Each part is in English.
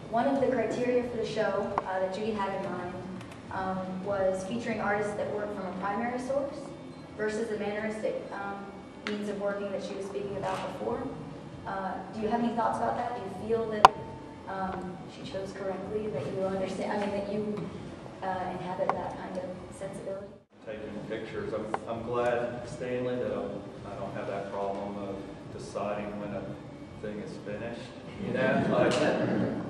one of the criteria for the show that Judy had in mind was featuring artists that work from a primary source versus the manneristic means of working that she was speaking about before. Do you have any thoughts about that? Do you feel that she chose correctly, that you understand, I mean, that you inhabit that kind of sensibility? Taking pictures. I'm glad, Stanley, that I don't have that problem of deciding when a thing is finished, you know?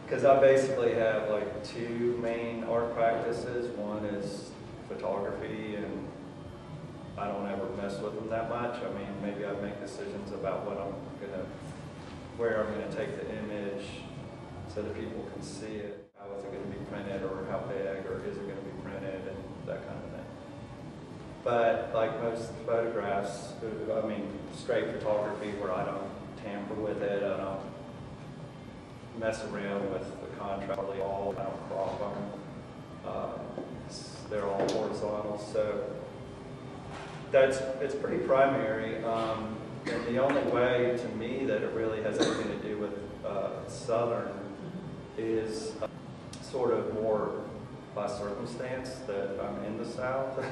Because I basically have like two main art practices. One is photography, and I don't ever mess with them that much. I mean, maybe I make decisions about where I'm gonna take the image so that people can see it. How is it gonna be printed, or how big, or is it gonna be printed, and that kind of thing. But like most photographs, I mean, straight photography where I don't tamper with it, I don't mess around with the contrast at all, I don't crop them. They're all horizontal, so it's pretty primary. And the only way to me that it really has anything to do with Southern is sort of more by circumstance that I'm in the South.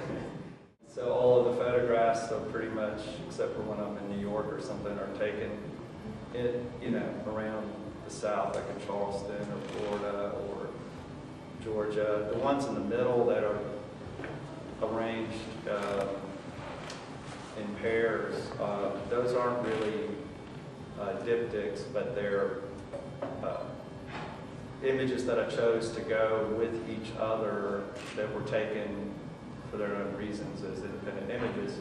So all of the photographs are pretty much, except for when I'm in New York or something, are taken around the South, like in Charleston or Florida or Georgia. The ones in the middle that are arranged in pairs, those aren't really diptychs, but they're images that I chose to go with each other that were taken for their own reasons as independent images.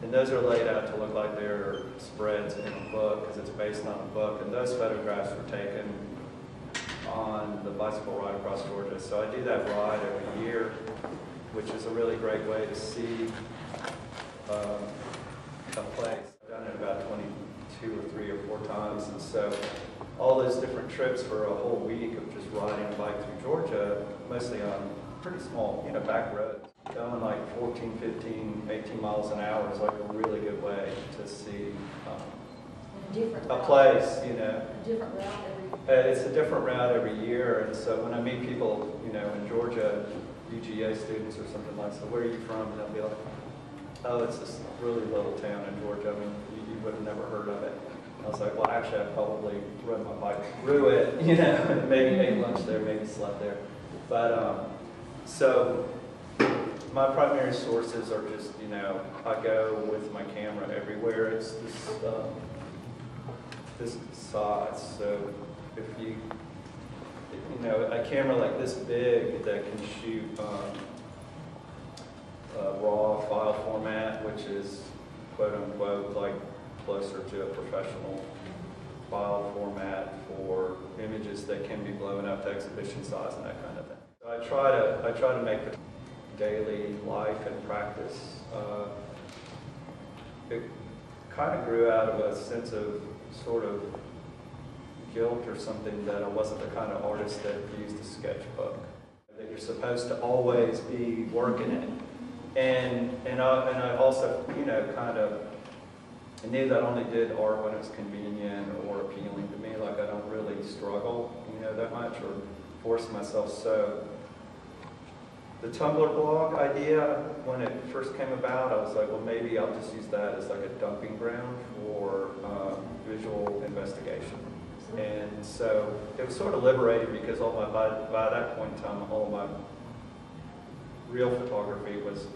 And those are laid out to look like they're spreads in a book, because it's based on a book. And those photographs were taken on the bicycle ride across Georgia. So I do that ride every year, which is a really great way to see a place. I've done it about 22 or 3 or 4 times. And so all those different trips for a whole week of just riding a bike through Georgia, mostly on pretty small, back roads. Going like 14, 15, 18 miles an hour is like a really good way to see a place, A different route It's a different route every year, and so when I meet people, in Georgia, UGA students or something like, so where are you from? And they'll be like, oh, it's this really little town in Georgia. I mean, you would have never heard of it. And I was like, well, actually, I probably rode my bike through it, and maybe ate lunch there, maybe slept there. But, so my primary sources are just, I go with my camera everywhere. It's this size. So if a camera like this big that can shoot raw file format, which is quote unquote like closer to a professional file format for images that can be blown up to exhibition size and that kind of thing. So I try to make the daily life and practice. It kind of grew out of a sense of sort of guilt or something that I wasn't the kind of artist that used a sketchbook. That you're supposed to always be working it. And I also, I knew that I only did art when it was convenient or appealing to me. Like I don't really struggle, that much or force myself. So the Tumblr blog idea, when it first came about, I was like, well, maybe I'll just use that as like a dumping ground for visual investigation. And so it was sort of liberating because by that point in time, all of my real photography was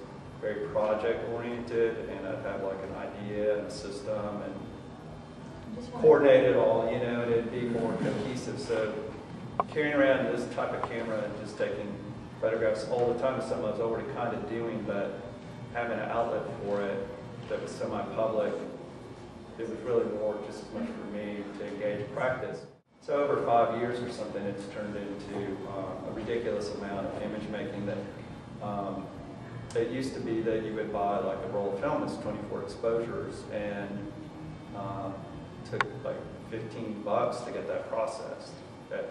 very project-oriented, and I'd have like an idea and a system and coordinate it all, and it'd be more cohesive. So carrying around this type of camera and just taking photographs all the time is something I was already kind of doing, but having an outlet for it that was semi-public, it was really more just as much for me to engage practice. So over 5 years or something, it's turned into a ridiculous amount of image making that it used to be that you would buy like a roll of film that's 24 exposures and took like $15 to get that processed at,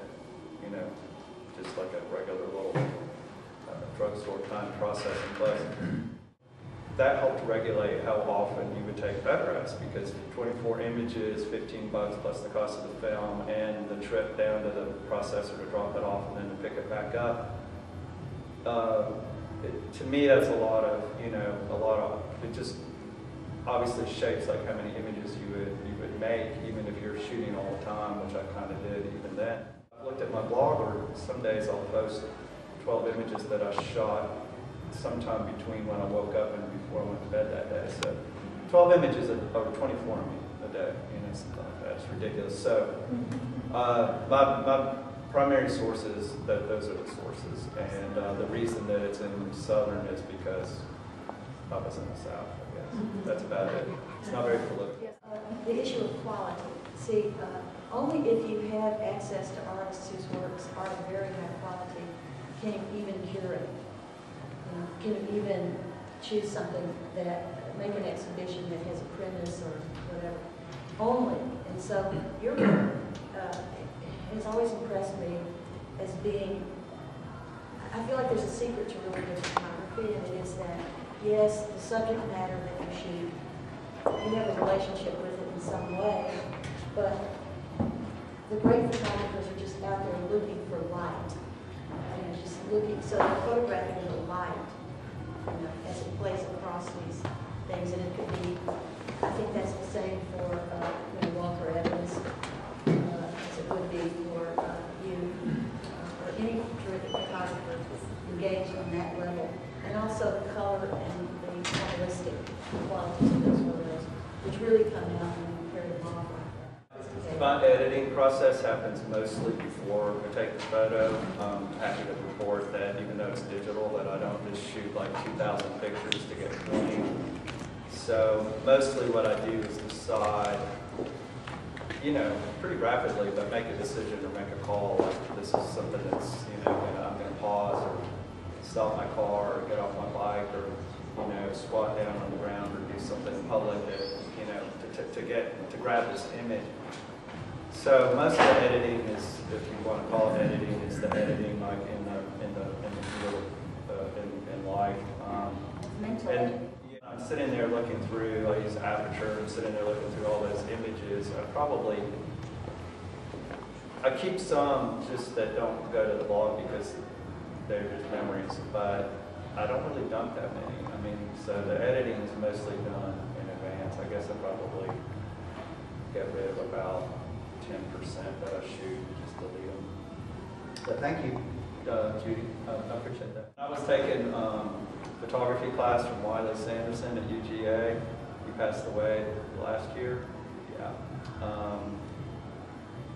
just like a regular little drugstore kind of processing place. that helped regulate how often you would take photographs, because 24 images, $15 plus the cost of the film, and the trip down to the processor to drop it off and then to pick it back up. To me, that's a lot of, it just obviously shapes like how many images you would make, even if you're shooting all the time, which I kind of did even then. I looked at my blog, or some days I'll post 12 images that I shot sometime between when I woke up and before I went to bed that day. So 12 images, or 24 a day, something like that. It's ridiculous. So my primary sources, those are the sources. And the reason that it's in Southern is because I was in the South, I guess. That's about it. It's not very prolific. Yes. The issue of quality. See, only if you have access to artists whose works are of very high quality can you even curate. Can you even choose something that, make an exhibition that has a premise or whatever. Only. And so your work has always impressed me as being, I feel like there's a secret to really good photography, and it is that, yes, the subject matter that you shoot, you have a relationship with it in some way, but the great photographers are just out there looking for light. Just looking, so they're photographing the light, as it plays across these things, and it could be, I think that's the same for, Walker Evans, as it would be for you, or any terrific photographer engaged on that level. And also the color and the stylistic qualities of those photos, which really come out when you compare them off like that. My editing process happens mostly before I take the photo. I'm happy to report that even though it's digital, that I don't just shoot like 2,000 pictures to get 20. So mostly what I do is decide, pretty rapidly, but make a decision or make a call. Like this is something that's, I'm going to pause or stop my car or get off my bike or, squat down on the ground or do something in public that, to grab this image. So most of the editing is, if you want to call it editing, is the editing like in the field in life. And I'm sitting there looking through, I use Aperture, I'm sitting there looking through all those images. I keep some just that don't go to the blog because they're just memories, but I don't really dump that many. So the editing is mostly done in advance. I guess I probably get rid of about 10% that I shoot, just delete them. But thank you, Judy. I appreciate that. I was taking photography class from Wiley Sanderson at UGA. He passed away last year. Yeah.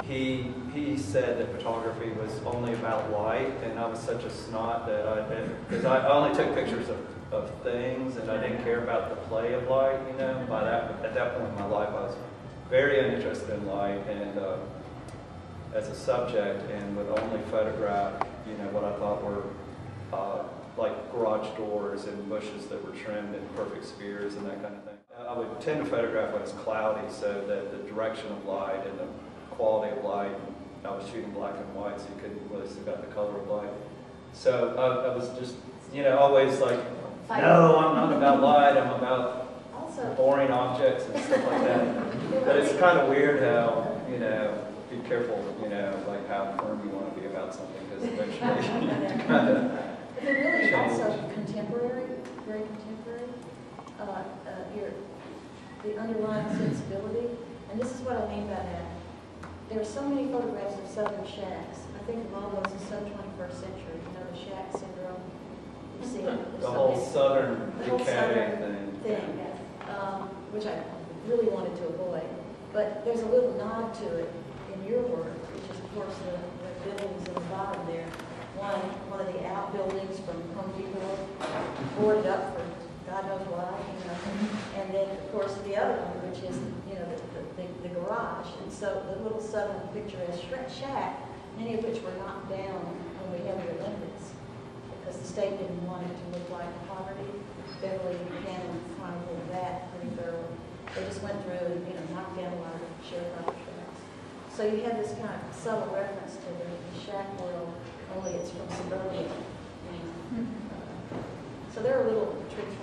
He said that photography was only about light, and I was such a snot that because I only took pictures of things, and I didn't care about the play of light. At that point in my life, I was very uninterested in light, and as a subject, and would only photograph, what I thought were like garage doors and bushes that were trimmed in perfect spheres and that kind of thing. I would tend to photograph when it's cloudy, so that the direction of light and the quality of light, I was shooting black and white, so you couldn't really see about the color of light. So I was just, always like, no, I'm not about light, I'm about boring objects and stuff like that. But it's kind of weird how, be careful, like how firm you want to be about something, because eventually But they're really also contemporary, very contemporary. The underlying sensibility, and this is what I mean by that. There are so many photographs of southern shacks. I think of all those as sub-21st century, the shack syndrome. You see it. The whole southern decay thing. Which I really wanted to avoid. But there's a little nod to it in your work, which is, of course, the buildings in the bottom there. One of the outbuildings from Home Depot, boarded up for God knows why, And then, of course, the other one, which is, the garage. And so the little southern picturesque shack, many of which were knocked down when we had the Olympics, because the state didn't want it to look like poverty. Beverly Buchanan chronicled that pretty thoroughly. They just went through and, knocked down a lot of sharecropper shacks. So you have this kind of subtle reference to the shack world, only it's from suburbia. So they're a little tricky